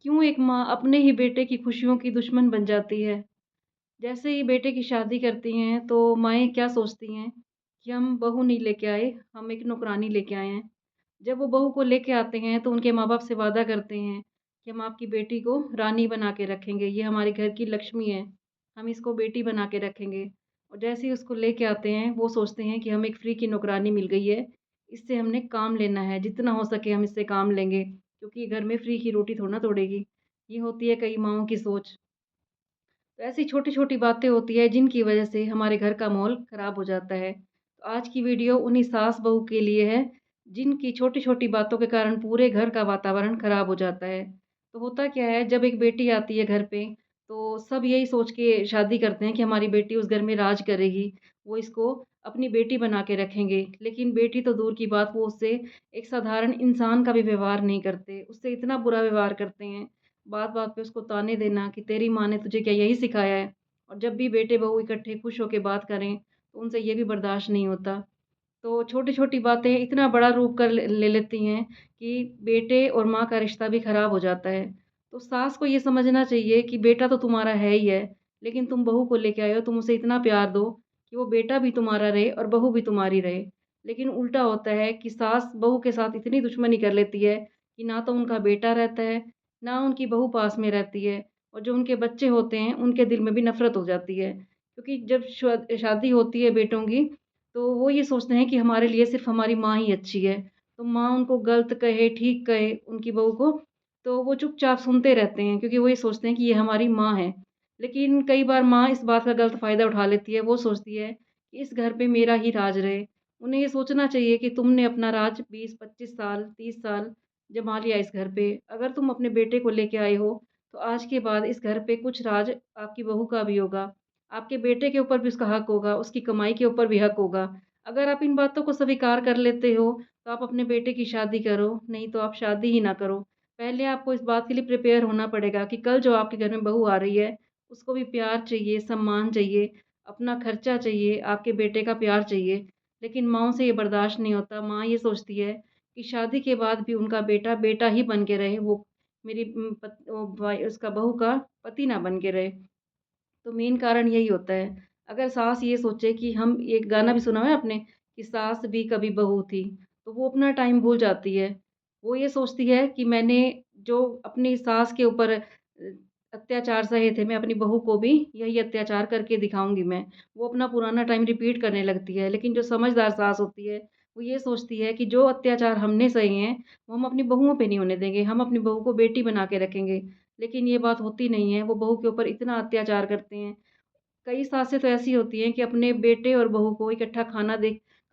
क्यों एक माँ अपने ही बेटे की खुशियों की दुश्मन बन जाती है? जैसे ही बेटे की शादी करती हैं, तो माएँ क्या सोचती हैं कि हम बहू नहीं लेके आए, हम एक नौकरानी लेके आए हैं। जब वो बहू को लेके आते हैं, तो उनके माँ-बाप से वादा करते हैं कि हम आपकी बेटी को रानी बना के रखेंगे, ये हमारे घर की लक्ष्मी है, हम इसको बेटी बना के रखेंगे। और जैसे ही उसको लेके आते हैं, वो सोचते हैं कि हमें एक फ्री की नौकरानी मिल गई है, इससे हमने काम लेना है, जितना हो सके हम इससे काम लेंगे, क्योंकि घर में फ्री की रोटी थोड़ी ना तोड़ेगी। ये होती है कई माँओं की सोच। तो ऐसी छोटी-छोटी बातें होती हैं जिनकी वज़ह से हमारे घर का माहौल ख़राब हो जाता है। तो आज की वीडियो उन्हीं सास-बहू के लिए है, जिनकी छोटी-छोटी बातों के कारण पूरे घर का वातावरण ख़राब हो जाता है। तो होता क्या है, जब एक बेटी आती है घर पे, तो सब यही सोच के शादी करते हैं कि हमारी बेटी उस घर में राज करेगी, वो इसको अपनी बेटी बना के रखेंगे। लेकिन बेटी तो दूर की बात, वो उससे एक साधारण इंसान का भी व्यवहार नहीं करते, उससे इतना बुरा व्यवहार करते हैं, बात-बात पे उसको ताने देना कि तेरी माँ ने तुझे क्या यही सिखाया है? और जब भी बेटे-बहू इकट्ठे खुश होके बात करें, तो उनसे ये भी बर्दाश्त नहीं होता। तो छोटी-छोटी बातें इतना बड़ा रूप कर ले लेती हैं कि बेटे और माँ का रिश्ता भी खराब हो जाता है। तो सास को ये समझना चाहिए कि बेटा तो तुम्हारा है ही है, लेकिन तुम बहू को लेके आए हो, तुम उसे इतना प्यार दो कि वो बेटा भी तुम्हारा रहे और बहू भी तुम्हारी रहे। लेकिन उल्टा होता है कि सास बहू के साथ इतनी दुश्मनी कर लेती है कि ना तो उनका बेटा रहता है, ना उनकी बहू पास में रहती है, और जो उनके बच्चे होते हैं, उनके दिल में भी नफ़रत हो जाती है। क्योंकि जब शादी होती है बेटों की, तो वो ये सोचते हैं कि हमारे लिए सिर्फ़ हमारी माँ ही अच्छी है। तो माँ उनको गलत कहे, ठीक कहे उनकी बहू को, तो वो चुपचाप सुनते रहते हैं, क्योंकि वो ये सोचते हैं कि ये हमारी माँ है। लेकिन कई बार माँ इस बात का गलत फ़ायदा उठा लेती है। वो सोचती है कि इस घर पे मेरा ही राज रहे। उन्हें ये सोचना चाहिए कि तुमने अपना राज 20-25 साल, 30 साल जमा लिया इस घर पे। अगर तुम अपने बेटे को लेके आए हो, तो आज के बाद इस घर पे कुछ राज आपकी बहू का भी होगा। आपके बेटे के ऊपर भी उसका हक होगा, उसकी कमाई के ऊपर भी हक होगा। अगर आप इन बातों को स्वीकार कर लेते हो, तो आप अपने बेटे की शादी करो, नहीं तो आप शादी ही ना करो। पहले आपको इस बात के लिए प्रिपेयर होना पड़ेगा कि कल जो आपके घर में बहू आ रही है, उसको भी प्यार चाहिए, सम्मान चाहिए, अपना खर्चा चाहिए, आपके बेटे का प्यार चाहिए। लेकिन माँओं से ये बर्दाश्त नहीं होता। माँ ये सोचती है कि शादी के बाद भी उनका बेटा, बेटा ही बन के रहे, वो मेरी पत वो भाई उसका बहू का पति ना बन के रहे। तो मेन कारण यही होता है। अगर सास ये सोचे कि हम, एक गाना भी सुना हुआ है आपने कि सास भी कभी बहू थी, तो वो अपना टाइम भूल जाती है। वो ये सोचती है कि मैंने जो अपनी सास के ऊपर अत्याचार सहे थे, मैं अपनी बहू को भी यही अत्याचार करके दिखाऊँगी मैं। वो अपना पुराना टाइम रिपीट करने लगती है। लेकिन जो समझदार सास होती है, वो ये सोचती है कि जो अत्याचार हमने सहे हैं, वो हम अपनी बहुओं पे नहीं होने देंगे। हम अपनी बहू को बेटी बना के रखेंगे। लेकिन ये बात होती नहीं है, वो बहू के ऊपर इतना अत्याचार करते हैं। कई सासें तो ऐसी होती हैं कि अपने बेटे और बहू को इकट्ठा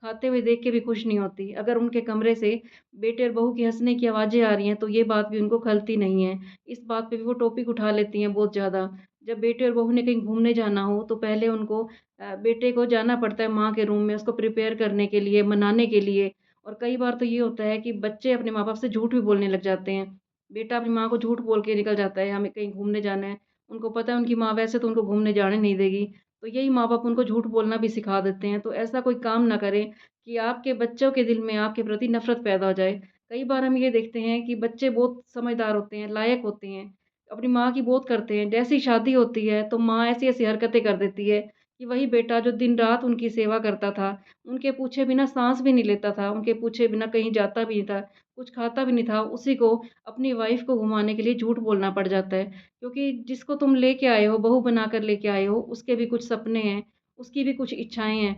खाते हुए देख के भी खुश नहीं होती। अगर उनके कमरे से बेटे और बहू की हँसने की आवाज़ें आ रही हैं, तो ये बात भी उनको खलती नहीं है। इस बात पे भी वो टॉपिक उठा लेती हैं बहुत ज़्यादा। जब बेटे और बहू ने कहीं घूमने जाना हो, तो पहले उनको बेटे को जाना पड़ता है माँ के रूम में, उसको प्रिपेयर करने के लिए, मनाने के लिए। और कई बार तो ये होता है कि बच्चे अपने माँ-बाप से झूठ भी बोलने लग जाते हैं। बेटा अपनी माँ को झूठ बोल के निकल जाता है, हमें कहीं घूमने जाना है। उनको पता है उनकी माँ वैसे तो उनको घूमने जाने नहीं देगी, तो यही माँ-बाप उनको झूठ बोलना भी सिखा देते हैं। तो ऐसा कोई काम ना करें कि आपके बच्चों के दिल में आपके प्रति नफ़रत पैदा हो जाए। कई बार हम ये देखते हैं कि बच्चे बहुत समझदार होते हैं, लायक होते हैं, अपनी माँ की बहुत करते हैं। जैसे ही शादी होती है, तो माँ ऐसी-ऐसी हरकतें कर देती है कि वही बेटा जो दिन-रात उनकी सेवा करता था, उनके पूछे बिना साँस भी नहीं लेता था, उनके पूछे बिना कहीं जाता भी नहीं था, कुछ खाता भी नहीं था, उसी को अपनी वाइफ़ को घुमाने के लिए झूठ बोलना पड़ जाता है। क्योंकि जिसको तुम लेके आए हो, बहू बनाकर लेके आए हो, उसके भी कुछ सपने हैं, उसकी भी कुछ इच्छाएँ हैं।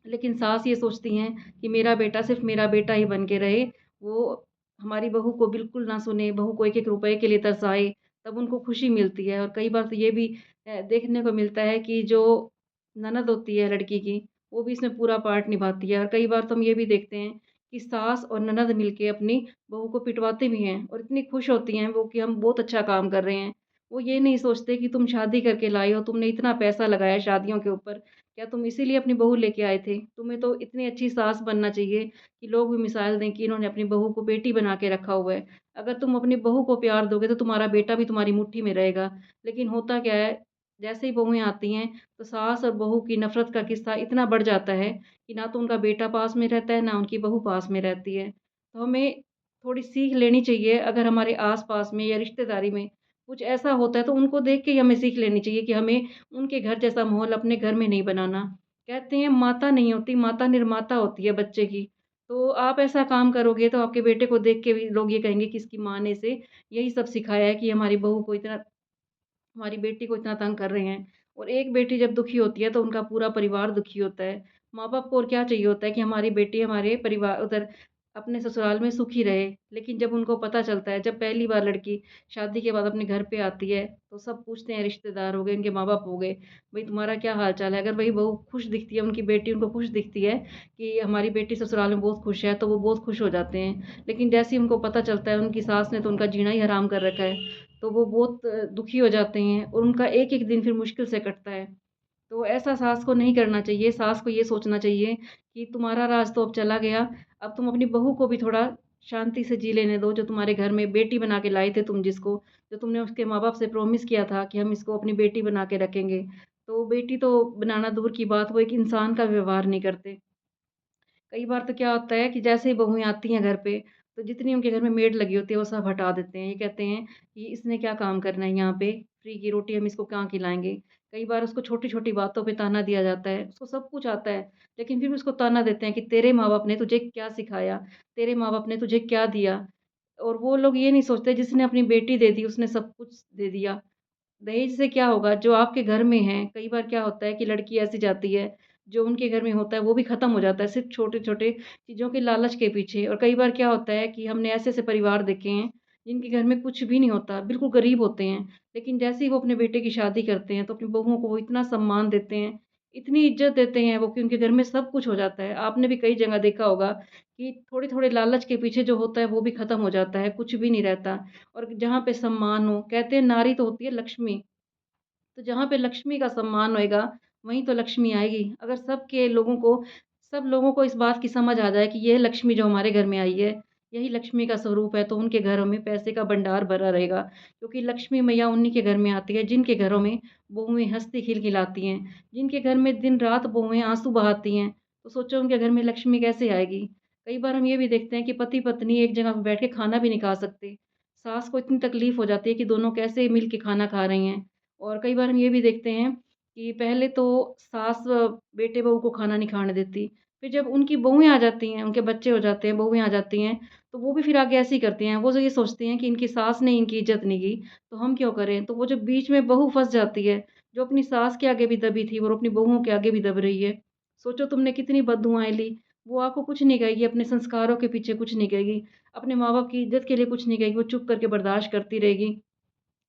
लेकिन सास ये सोचती हैं कि मेरा बेटा सिर्फ़ मेरा बेटा ही बन के रहे, वो हमारी बहू को बिल्कुल ना सुने, बहू को एक-एक रुपए के लिए तरसाए, तब उनको खुशी मिलती है। और कई बार तो ये भी देखने को मिलता है कि जो ननद होती है लड़की की, वो भी इसमें पूरा पार्ट निभाती है। और कई बार तो हम ये भी देखते हैं कि सास और ननद मिलके अपनी बहू को पिटवाते भी हैं, और इतनी खुश होती हैं वो कि हम बहुत अच्छा काम कर रहे हैं। वो ये नहीं सोचते कि तुम शादी करके लाई हो, तुमने इतना पैसा लगाया शादियों के ऊपर, क्या तुम इसीलिए अपनी बहू लेके आए थे? तुम्हें तो इतनी अच्छी सास बनना चाहिए कि लोग भी मिसाल दें कि इन्होंने अपनी बहू को बेटी बना के रखा हुआ है। अगर तुम अपनी बहू को प्यार दोगे, तो तुम्हारा बेटा भी तुम्हारी मुट्ठी में रहेगा। लेकिन होता क्या है, जैसे ही बहुएँ आती हैं, तो सास और बहू की नफ़रत का किस्सा इतना बढ़ जाता है कि ना तो उनका बेटा पास में रहता है, ना उनकी बहू पास में रहती है। तो हमें थोड़ी सीख लेनी चाहिए। अगर हमारे आस-पास में या रिश्तेदारी में कुछ ऐसा होता है तो उनको देख के ही हमें सीख लेनी चाहिए कि हमें उनके घर जैसा माहौल अपने घर में नहीं बनाना। कहते हैं माता नहीं होती, माता निर्माता होती है बच्चे की। तो आप ऐसा काम करोगे तो आपके बेटे को देख के भी लोग ये कहेंगे कि इसकी माँ ने इसे यही सब सिखाया है कि हमारी बहू को इतना हमारी बेटी को इतना तंग कर रहे हैं। और एक बेटी जब दुखी होती है तो उनका पूरा परिवार दुखी होता है। माँ-बाप को और क्या चाहिए होता है कि हमारी बेटी हमारे परिवार उधर अपने ससुराल में सुखी रहे। लेकिन जब उनको पता चलता है, जब पहली बार लड़की शादी के बाद अपने घर पे आती है, तो सब पूछते हैं, रिश्तेदार हो गए, उनके माँ-बाप हो गए, भई तुम्हारा क्या हाल-चाल है? अगर वही बहू खुश दिखती है, उनकी बेटी उनको खुश दिखती है कि हमारी बेटी ससुराल में बहुत खुश है, तो वो बहुत खुश हो जाते हैं। लेकिन जैसे ही उनको पता चलता है उनकी सास ने तो उनका जीना ही हराम कर रखा है, तो वो बहुत दुखी हो जाते हैं और उनका एक-एक दिन फिर मुश्किल से कटता है। तो ऐसा सास को नहीं करना चाहिए, सास को ये सोचना चाहिए कि तुम्हारा राज तो अब चला गया, अब तुम अपनी बहू को भी थोड़ा शांति से जी लेने दो, जो तुम्हारे घर में बेटी बना के लाए थे तुम जिसको, जो तुमने उसके माँ-बाप से प्रॉमिस किया था कि हम इसको अपनी बेटी बना के रखेंगे। तो बेटी तो बनाना दूर की बात, वो एक इंसान का व्यवहार नहीं करते। कई बार तो क्या होता है कि जैसे ही बहुएँ आती हैं घर पे, तो जितनी उनके घर में मेड लगी होती है, वो सब हटा देते हैं। ये कहते हैं कि इसने क्या काम करना है यहाँ पे, फ्री की रोटी हम इसको कहाँ खिलाएँगे। कई बार उसको छोटी-छोटी बातों पे ताना दिया जाता है, उसको सब कुछ आता है, लेकिन फिर भी उसको ताना देते हैं कि तेरे माँ-बाप ने तुझे क्या सिखाया, तेरे माँ-बाप ने तुझे क्या दिया। और वो लोग ये नहीं सोचते जिसने अपनी बेटी दे दी, उसने सब कुछ दे दिया। दहेज से क्या होगा? जो आपके घर में है, कई बार क्या होता है कि लड़की ऐसी जाती है, जो उनके घर में होता है वो भी ख़त्म हो जाता है, सिर्फ़ छोटे-छोटे चीज़ों के लालच के पीछे। और कई बार क्या होता है कि हमने ऐसे-ऐसे परिवार देखे हैं, जिनके घर में कुछ भी नहीं होता, बिल्कुल गरीब होते हैं, लेकिन जैसे ही वो अपने बेटे की शादी करते हैं, तो अपनी बहुओं को वो इतना सम्मान देते हैं, इतनी इज़्ज़त देते हैं वो कि उनके घर में सब कुछ हो जाता है। आपने भी कई जगह देखा होगा कि थोड़े-थोड़े लालच के पीछे जो होता है, वो भी ख़त्म हो जाता है, कुछ भी नहीं रहता। और जहाँ पे सम्मान हो, कहते हैं नारी तो होती है लक्ष्मी। तो जहाँ पे लक्ष्मी का सम्मान होएगा, वहीं तो लक्ष्मी आएगी। अगर सब लोगों को इस बात की समझ आ जाए कि ये लक्ष्मी जो हमारे घर में आई है, यही लक्ष्मी का स्वरूप है, तो उनके घरों में पैसे का भंडार भरा रहेगा। क्योंकि लक्ष्मी मैया उन्हीं के घर में आती है, जिनके घरों में बहुएँ हँसती खिलखिलाती हैं, जिनके घर में दिन-रात बहुएँ आँसू बहाती हैं। तो सोचो उनके घर में लक्ष्मी कैसे आएगी? कई बार हम ये भी देखते हैं कि पति-पत्नी एक जगह पे बैठ के खाना भी नहीं खा सकते। सास को इतनी तकलीफ़ हो जाती है कि दोनों कैसे मिल के खाना खा रही हैं। और कई बार हम ये भी देखते हैं कि पहले तो सास बेटे बहू को खाना नहीं खाने देती। फिर जब उनकी बहुएँ आ जाती हैं, उनके बच्चे हो जाते हैं, बहुएँ आ जाती हैं, तो वो भी फिर आगे ऐसे ही करती हैं। वो जो ये सोचती हैं कि इनकी सास ने इनकी इज़्ज़त नहीं की, तो हम क्यों करें? तो वो जो बीच में बहू फँस जाती है, जो अपनी सास के आगे भी दबी थी, वो अपनी बहुओं के आगे भी दब रही है। सोचो तुमने कितनी बददुआएँ ली, वो आपको कुछ नहीं कहेगी, अपने संस्कारों के पीछे कुछ नहीं कहेगी, अपने माँ-बाप की इज़्ज़त के लिए कुछ नहीं कहेगी, वो चुप करके बर्दाश्त करती रहेगी।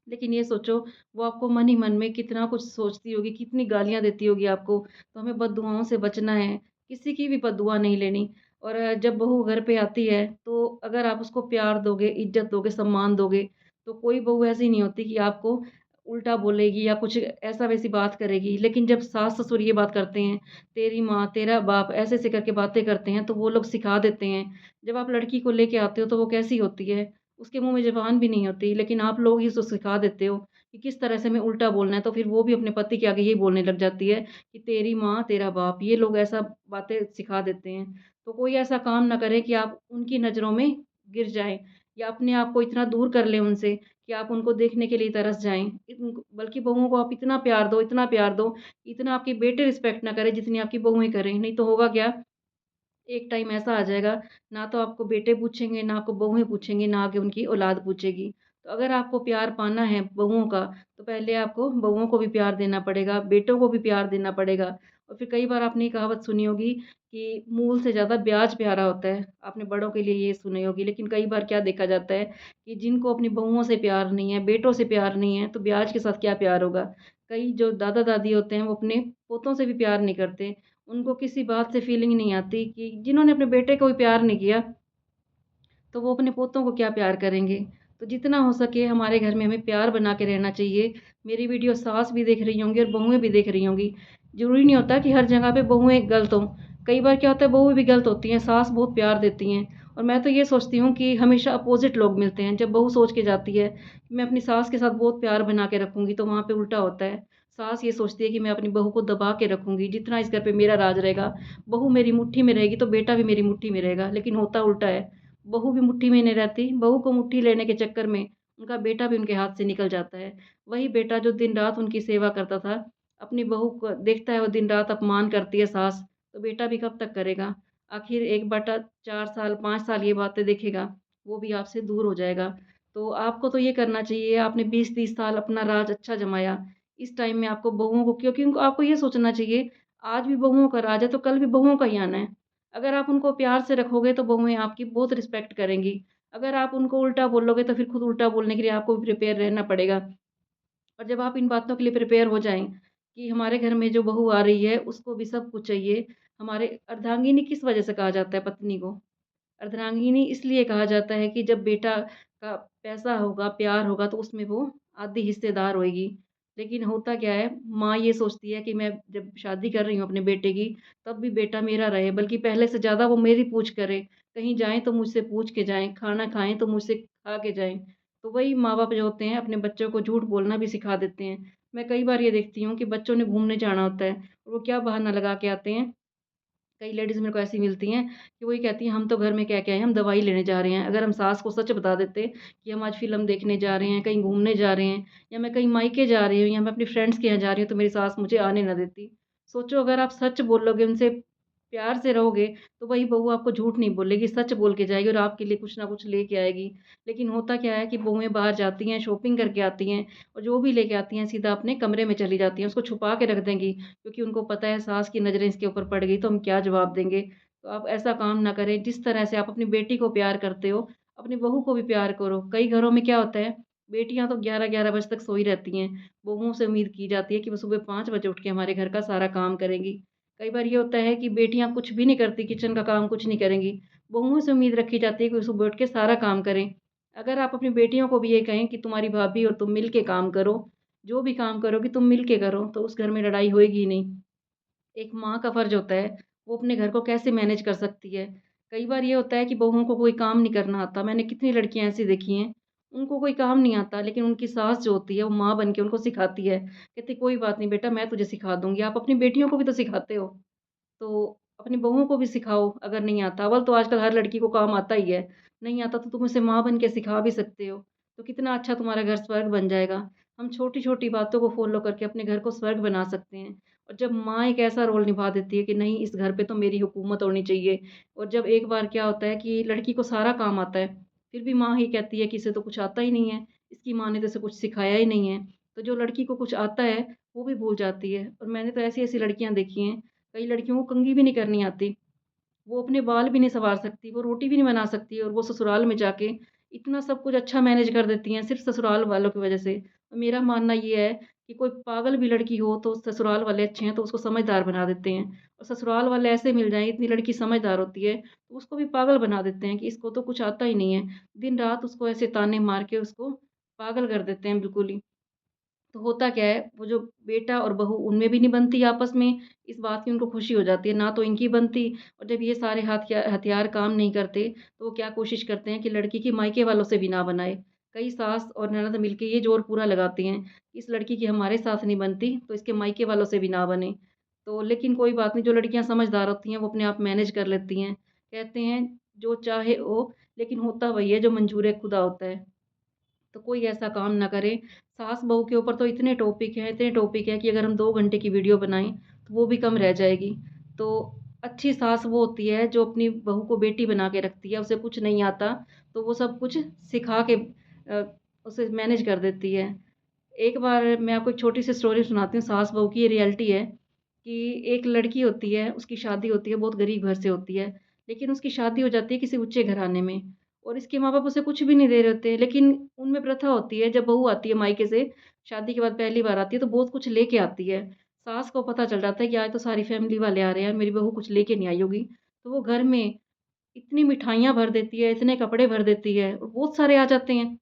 लेकिन ये सोचो, वो आपको मन ही मन में कितना कुछ सोचती होगी, कितनी गालियाँ देती होगी आपको। तो हमें बददुआओं से बचना है, किसी की भी बददुआ नहीं लेनी। और जब बहू घर पे आती है, तो अगर आप उसको प्यार दोगे, इज़्ज़त दोगे, सम्मान दोगे, तो कोई बहू ऐसी नहीं होती कि आपको उल्टा बोलेगी या कुछ ऐसा-वैसी बात करेगी। लेकिन जब सास-ससुर ये बात करते हैं, तेरी माँ, तेरा बाप, ऐसे-ऐसे करके बातें करते हैं, तो वो लोग सिखा देते हैं। जब आप लड़की को लेके आते हो, तो वो कैसी होती है? उसके मुँह में ज़ुबान भी नहीं होती, लेकिन आप लोग ही उसको सिखा देते हो कि किस तरह से हमें उल्टा बोलना है, तो फिर वो भी अपने पति के आगे यही बोलने लग जाती है कि तेरी माँ, तेरा बाप, ये लोग ऐसा बातें सिखा देते हैं। तो कोई ऐसा काम ना करे कि आप उनकी नज़रों में गिर जाएँ या अपने आप को इतना दूर कर लें उनसे कि आप उनको देखने के लिए तरस जाएँ। बल्कि बहुओं को आप इतना प्यार दो, इतना आपके बेटे रिस्पेक्ट ना करें जितनी आपकी बहुएँ करें, नहीं तो होगा क्या एक टाइम ऐसा आ जाएगा, ना तो आपको बेटे पूछेंगे, ना आपको बहुएँ पूछेंगी, ना आगे उनकी औलाद पूछेगी। तो अगर आपको प्यार पाना है बहुओं का, तो पहले आपको बहुओं को भी प्यार देना पड़ेगा, बेटों को भी प्यार देना पड़ेगा। और फिर कई बार आपने ये कहावत सुनी होगी कि मूल से ज़्यादा ब्याज प्यारा होता है। आपने बड़ों के लिए ये सुनी होगी, लेकिन कई बार क्या देखा जाता है कि जिनको अपनी बहुओं से प्यार नहीं है, बेटों से प्यार नहीं है, तो ब्याज के साथ क्या प्यार होगा? कई जो दादा-दादी होते हैं, वो अपने पोतों से भी प्यार नहीं करते। उनको किसी बात से फीलिंग नहीं आती कि जिन्होंने अपने बेटे को भी प्यार नहीं किया, तो वो अपने पोतों को क्या प्यार करेंगे। तो जितना हो सके हमारे घर में हमें प्यार बना के रहना चाहिए। मेरी वीडियो सास भी देख रही होंगी और बहुएँ भी देख रही होंगी। ज़रूरी नहीं होता कि हर जगह पे बहुएँ गलत हों। कई बार क्या होता है बहुएँ भी गलत होती हैं, सास बहुत प्यार देती हैं। और मैं तो ये सोचती हूँ कि हमेशा अपोज़िट लोग मिलते हैं। जब बहू सोच के जाती है, कि मैं अपनी सास के साथ बहुत प्यार बना के रखूँगी, तो वहाँ पे उल्टा होता है। सास ये सोचती है कि मैं अपनी बहू को दबा के रखूँगी, जितना इस घर पे मेरा राज रहेगा, बहू मेरी मुट्ठी में रहेगी तो बेटा भी मेरी मुट्ठी में रहेगा। लेकिन होता उल्टा है। बहू भी मुट्ठी में नहीं रहती, बहू को मुट्ठी लेने के चक्कर में उनका बेटा भी उनके हाथ से निकल जाता है। वही बेटा जो दिन-रात उनकी सेवा करता था, अपनी बहू को देखता है वो दिन-रात अपमान करती है सास, तो बेटा भी कब तक करेगा? आखिर 1 बटा 4 साल, 5 साल ये बातें देखेगा, वो भी आपसे दूर हो जाएगा। तो आपको तो ये करना चाहिए, आपने 20-30 साल अपना राज अच्छा जमाया, इस टाइम में आपको बहुओं को क्योंकि उनको आपको ये सोचना चाहिए, आज भी बहुओं का राज है, तो कल भी बहुओं का ही आना है। अगर आप उनको प्यार से रखोगे तो बहुएँ आपकी बहुत रिस्पेक्ट करेंगी। अगर आप उनको उल्टा बोलोगे तो फिर खुद उल्टा बोलने के लिए आपको भी प्रिपेयर रहना पड़ेगा। और जब आप इन बातों के लिए प्रिपेयर हो जाएँ कि हमारे घर में जो बहू आ रही है उसको भी सब कुछ चाहिए। हमारे अर्धांगिनी किस वजह से कहा जाता है पत्नी को? अर्धांगिनी इसलिए कहा जाता है कि जब बेटा का पैसा होगा, प्यार होगा तो उसमें वो आधी हिस्सेदार होएगी। लेकिन होता क्या है, माँ ये सोचती है कि मैं जब शादी कर रही हूँ अपने बेटे की, तब भी बेटा मेरा रहे, बल्कि पहले से ज़्यादा वो मेरी पूछ करे। कहीं जाएँ तो मुझसे पूछ के जाएँ, खाना खाएँ तो मुझसे खा के जाएँ। तो वही माँ-बाप जो होते हैं अपने बच्चों को झूठ बोलना भी सिखा देते हैं। मैं कई बार ये देखती हूँ कि बच्चों ने घूमने जाना होता है, और वो क्या बहाना लगा के आते हैं, कई लेडीज़ मेरे को ऐसी मिलती हैं कि वही कहती हैं हम तो घर में कह के आए हैं, हम दवाई लेने जा रहे हैं। अगर हम सास को सच बता देते कि हम आज फ़िल्म देखने जा रहे हैं, कहीं घूमने जा रहे हैं, या मैं कहीं मायके जा रही हूँ, या मैं अपनी फ्रेंड्स के यहाँ जा रही हूँ, तो मेरी सास मुझे आने ना देती। सोचो अगर आप सच बोलोगे, उनसे प्यार से रहोगे, तो वही बहू आपको झूठ नहीं बोलेगी, सच बोल के जाएगी और आपके लिए कुछ ना कुछ लेके आएगी। लेकिन होता क्या है कि बहुएँ बाहर जाती हैं, शॉपिंग करके आती हैं, और जो भी लेके आती हैं सीधा अपने कमरे में चली जाती हैं, उसको छुपा के रख देंगी। क्योंकि उनको पता है सास की नज़रें इसके ऊपर पड़ गई तो हम क्या जवाब देंगे। तो आप ऐसा काम ना करें, जिस तरह से आप अपनी बेटी को प्यार करते हो, अपनी बहू को भी प्यार करो। कई घरों में क्या होता है, बेटियाँ तो 11-11 बजे तक सोई रहती हैं, बहुओं से उम्मीद की जाती है कि वो सुबह 5 बजे उठ के हमारे घर का सारा काम करेंगी। कई बार ये होता है कि बेटियाँ कुछ भी नहीं करती, किचन का काम कुछ नहीं करेंगी, बहुओं से उम्मीद रखी जाती है कि वो सुबह उठ के सारा काम करें। अगर आप अपनी बेटियों को भी ये कहें कि तुम्हारी भाभी और तुम मिल के काम करो, जो भी काम करोगी तुम मिल के करो, तो उस घर में लड़ाई होएगी ही नहीं। एक माँ का फ़र्ज़ होता है, वो अपने घर को कैसे मैनेज कर सकती है। कई बार ये होता है कि बहुओं को कोई काम नहीं करना आता। मैंने कितनी लड़कियाँ ऐसी देखी हैं, उनको कोई काम नहीं आता, लेकिन उनकी सास जो होती है, वो माँ बन के उनको सिखाती है। कहती कोई बात नहीं बेटा, मैं तुझे सिखा दूँगी। आप अपनी बेटियों को भी तो सिखाते हो। तो अपनी बहुओं को भी सिखाओ अगर नहीं आता। अव्वल तो आजकल हर लड़की को काम आता ही है। नहीं आता तो तुम उसे माँ बन के सिखा भी सकते हो। तो कितना अच्छा तुम्हारा घर स्वर्ग बन जाएगा। हम छोटी-छोटी बातों को फ़ॉलो करके अपने घर को स्वर्ग बना सकते हैं। और जब माँ एक ऐसा रोल निभा देती है कि नहीं इस घर पे तो मेरी हुकूमत होनी चाहिए, और जब एक बार क्या होता है कि लड़की को सारा काम आता है, फिर भी माँ ही कहती है कि इसे तो कुछ आता ही नहीं है, इसकी माँ ने तो इसे कुछ सिखाया ही नहीं है। तो जो लड़की को कुछ आता है, वो भी भूल जाती है। और मैंने तो ऐसी-ऐसी लड़कियाँ देखी हैं, कई लड़कियों को कंघी भी नहीं करनी आती। वो अपने बाल भी नहीं सँवार सकती, वो रोटी भी नहीं बना सकती, और वो ससुराल में जाके इतना सब कुछ अच्छा मैनेज कर देती हैं, सिर्फ़ ससुराल वालों की वज़ह से। तो मेरा मानना ये है कि कोई पागल भी लड़की हो तो ससुराल वाले अच्छे हैं तो उसको समझदार बना देते हैं। और ससुराल वाले ऐसे मिल जाएँ, इतनी लड़की समझदार होती है, तो उसको भी पागल बना देते हैं कि इसको तो कुछ आता ही नहीं है। दिन-रात उसको ऐसे ताने मार के उसको पागल कर देते हैं बिल्कुल ही। तो होता क्या है, वो जो बेटा और बहू उनमें भी नहीं बनती आपस में, इस बात की उनको खुशी हो जाती है, ना तो इनकी बनती। और जब ये सारे हथियार काम नहीं करते, तो वो क्या कोशिश करते हैं कि लड़की की मायके वालों से भी ना बनाए। कई सास और ननद मिलके ये ज़ोर पूरा लगाती हैं, कि इस लड़की की हमारे साथ नहीं बनती, तो इसके मायके वालों से भी ना बने। तो लेकिन कोई बात नहीं, जो लड़कियाँ समझदार होती हैं, वो अपने आप मैनेज कर लेती हैं। कहते हैं, जो चाहे हो, लेकिन होता वही है जो मंज़ूर खुदा होता है। तो कोई ऐसा काम ना करे। सास-बहू के ऊपर तो इतने टॉपिक हैं कि अगर हम 2 घंटे की वीडियो बनाएँ, तो वो भी कम रह जाएगी। तो अच्छी सास वो होती है जो अपनी बहू को बेटी बना के रखती है, उसे कुछ नहीं आता, तो वो सब कुछ सिखा के उसे मैनेज कर देती है। एक बार मैं आपको एक छोटी-सी स्टोरी सुनाती हूँ, सास-बहू की, ये रियलिटी है कि एक लड़की होती है, उसकी शादी होती है, बहुत गरीब घर से होती है, लेकिन उसकी शादी हो जाती है किसी ऊँचे घराने में, और इसके माँ-बाप उसे कुछ भी नहीं दे रहे होते हैं, लेकिन उनमें प्रथा होती है, जब बहू आती है मायके से, शादी के बाद पहली बार आती है, तो बहुत कुछ लेके आती है। सास को पता चल जाता है कि आज तो सारी फैमिली वाले आ रहे हैं और मेरी बहू कुछ लेके नहीं आई होगी, तो वो घर में इतनी मिठाइयाँ भर देती है, इतने कपड़े भर देती है, और बहुत सारे आ जाते हैं।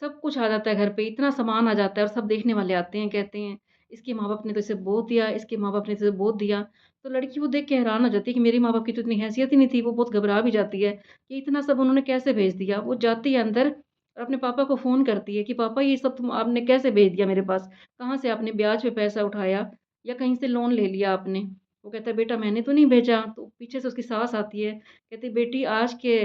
सब कुछ आ जाता है घर पे, इतना सामान आ जाता है और सब देखने वाले आते हैं, कहते हैं, "इसके माँ-बाप ने तो इसे बहुत दिया, इसके माँ-बाप ने तो इसे बहुत दिया।" तो लड़की वो देख के हैरान हो जाती है कि मेरे माँ-बाप की तो इतनी हैसियत ही नहीं थी, वो बहुत घबरा भी जाती है कि इतना सब उन्होंने कैसे भेज दिया। वो जाती है अंदर और अपने पापा को फ़ोन करती है कि, "पापा ये सब तुम आपने कैसे भेज दिया मेरे पास? कहाँ से आपने ब्याज पे पैसा उठाया या कहीं से लोन ले लिया आपने?" वो कहता है, "बेटा मैंने तो नहीं भेजा।" तो पीछे से उसकी सास आती है, कहती, "बेटी आज के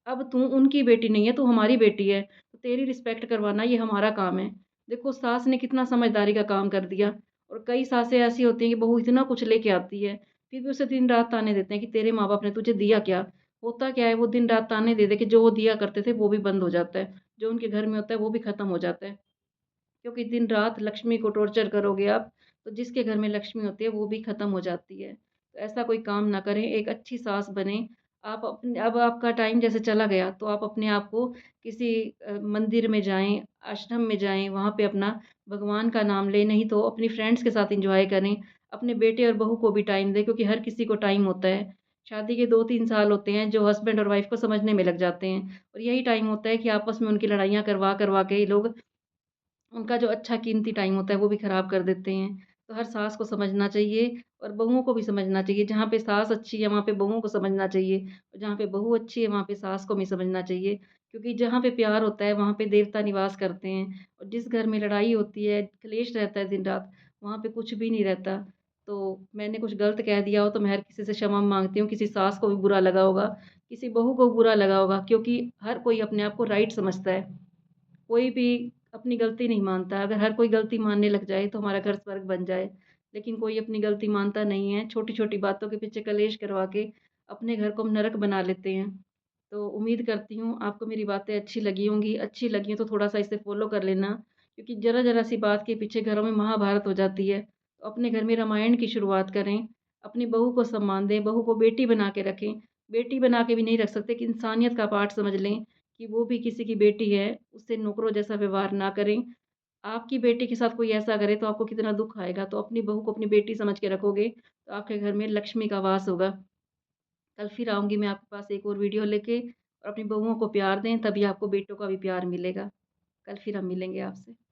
अब तू उनकी बेटी नहीं है, तू हमारी बेटी है, तो तेरी रिस्पेक्ट करवाना ये हमारा काम है। देखो सास ने कितना समझदारी का काम कर दिया और कई सासें ऐसी होती हैं कि बहू इतना कुछ लेके आती है, फिर भी उसे दिन-रात ताने देते हैं कि तेरे माँ-बाप ने तुझे दिया क्या? होता क्या है वो दिन-रात ताने दे-दे के जो वो दिया करते थे वो भी बंद हो जाता है, जो उनके घर में होता है वो भी खत्म हो जाता है। क्योंकि दिन-रात लक्ष्मी को टॉर्चर करोगे आप, तो जिसके घर में लक्ष्मी होती है, वो भी खत्म हो जाती है। तो ऐसा कोई काम ना करें, एक अच्छी सास बनें। आप अपने अब आपका टाइम जैसे चला गया, तो आप अपने आप को किसी मंदिर में जाएँ, आश्रम में जाएँ, वहाँ पे अपना भगवान का नाम लें, नहीं तो अपनी फ्रेंड्स के साथ एन्जॉय करें। अपने बेटे और बहू को भी टाइम दें, क्योंकि हर किसी को टाइम होता है। शादी के 2-3 साल होते हैं, जो हस्बैंड और वाइफ को समझने में लग जाते हैं और यही टाइम होता है कि आपस में उनकी लड़ाइयाँ करवा-करवा के ये लोग उनका जो अच्छा कीमती टाइम होता है वो भी ख़राब कर देते हैं। तो हर सास को समझना चाहिए और बहुओं को भी समझना चाहिए। जहाँ पे सास अच्छी है वहाँ पे बहुओं को समझना चाहिए और जहाँ पे बहू अच्छी है वहाँ पे सास को भी समझना चाहिए। क्योंकि जहाँ पे प्यार होता है वहाँ पे देवता निवास करते हैं और जिस घर में लड़ाई होती है, क्लेश रहता है दिन-रात, वहाँ पे कुछ भी नहीं रहता। तो मैंने कुछ गलत कह दिया हो तो मैं हर किसी से क्षमा माँगती हूँ। किसी सास को भी बुरा लगा होगा, किसी बहू को बुरा लगा होगा, क्योंकि हर कोई अपने आप को राइट समझता है। कोई भी अपनी गलती नहीं मानता। अगर हर कोई गलती मानने लग जाए तो हमारा घर स्वर्ग बन जाए। लेकिन कोई अपनी गलती मानता नहीं है। छोटी-छोटी बातों के पीछे कलेश करवा के अपने घर को हम नरक बना लेते हैं। तो उम्मीद करती हूँ आपको मेरी बातें अच्छी लगी होंगी। अच्छी लगी हो तो थोड़ा-सा इसे फ़ॉलो कर लेना, क्योंकि ज़रा-ज़रा सी बात के पीछे घरों में महाभारत हो जाती है। तो अपने घर में रामायण की शुरुआत करें। अपनी बहू को सम्मान दें, बहू को बेटी बना के रखें। बेटी बना के भी नहीं रख सकते कि इंसानियत का पाठ समझ लें कि वो भी किसी की बेटी है, उससे नौकरों जैसा व्यवहार ना करें। आपकी बेटी के साथ कोई ऐसा करे तो आपको कितना दुःख आएगा, तो अपनी बहू को अपनी बेटी समझ के रखोगे, तो आपके घर में लक्ष्मी का वास होगा। कल फिर आऊँगी मैं आपके पास एक और वीडियो लेके और अपनी बहुओं को प्यार दें, तभी आपको बेटों का भी प्यार मिलेगा। कल फिर हम मिलेंगे आपसे।